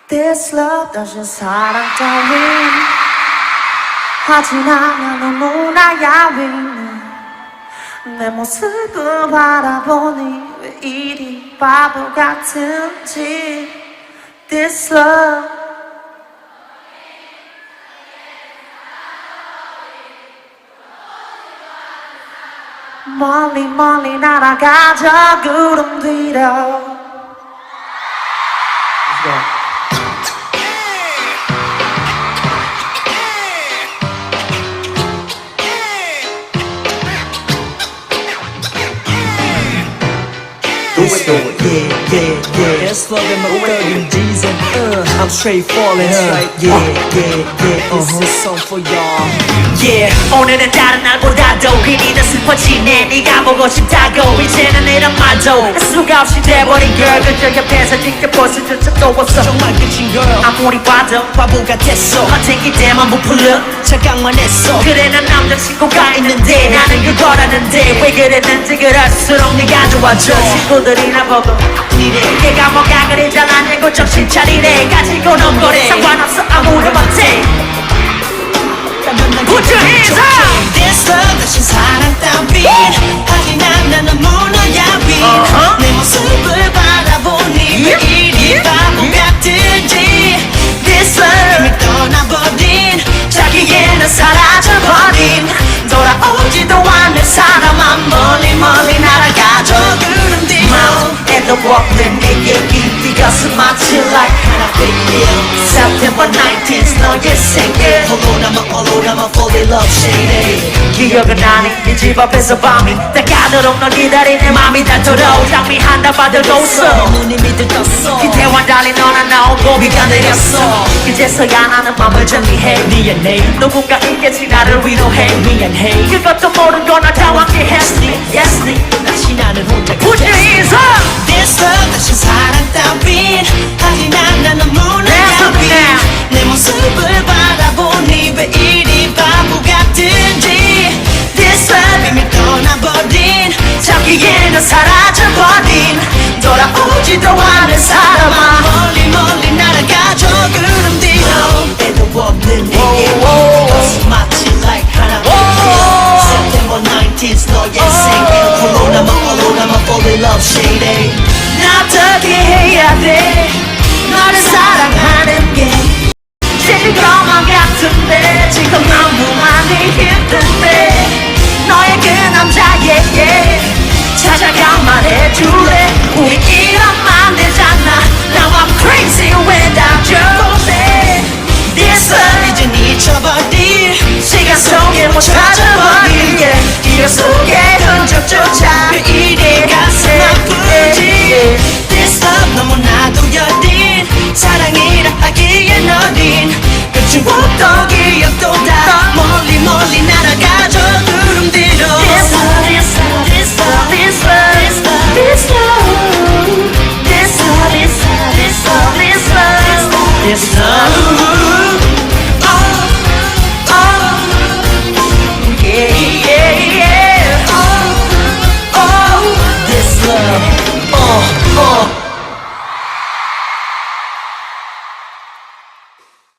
This love 다시 사랑 따윈 하지 않아 너무나 야윈 내 모습을 바라보니 왜 이리 바보 같은지 This love 멀리 멀리 날아가죠 구름 뒤로 Let's go. Yeah. It's love in my 30s and I'm straight falling. This is song for y'all. Yeah, 오늘은 다른 날보다도 괜히 더 슬퍼지네 네가 보고 싶다고 이제는 이런 말도 할 수가 없이 돼버린 girl 그저 옆에서 지켜볼 수조차 또 없어 정말 그친 girl 아무리 봐도 바보 같았어 어떻게 때만 부풀려 착각만 했어 그래 난 남자친구가 있는데 나는 그거라는데 왜 그랬는지 그럴수록 네가 좋아져 친구들이 나보고 이래 걔가 뭐가 그래 잘하냐고 정신 차리래 가지고 논 거래 상관없어 아무런 못해 Put your hands up! This love 다시 사랑 따윈 하긴 난 너무나 야윈 내 모습을 바라보니 왜 이리 바보 같은지 This love 이미 떠나버린 자기에는 사라져버린 돌아오지도 않는 사람만 멀리 멀리 날아가죠 구름 뒤로 마음에도 없는 내 얘기 네 가슴 마치 like 하나뿐이야 September 19th 너의 생일 홀로 남아 fall in love shady 기억은 나니 네 집 앞에서 밤이 다가도록 널 기다리는 맘이 닳도록 장미한다 받아줬어 눈이 믿었어 기대와 달리 너나 나오고 비가 내렸어 이제서야 나는 맘을 정리해 미안해 누군가 있겠지 나를 위로해 미안해 그것도 모른 거나 당황해 했니 Yes 니 다시 나는 혼자 Put your hands up! This love 다시 사랑 따윈 하긴 난 너무나 야윈 내 모습을 바라보니 왜 이리 바보 같은지 This love 이미 떠나버린 자기에는 사라져버린 돌아오지도 않은 사람아 멀리 멀리 날아가죠 구름 뒤로 때도 없는 내게 가슴 마치 like 하나뿐이야 September 19th 너의 생일 홀로 남아 fall in love shady 나 어떻게 해야 돼 너를 사랑하는 게 제일 것만 같은데 지금 너무 많이 힘든데 너의 그 남자에게 찾아가 말해줄래 우리 이러면 되잖아 Now I'm crazy without you This love 이젠 잊혀버릴 시간 속에 못 찾아버리게 기억 속에 흔적조차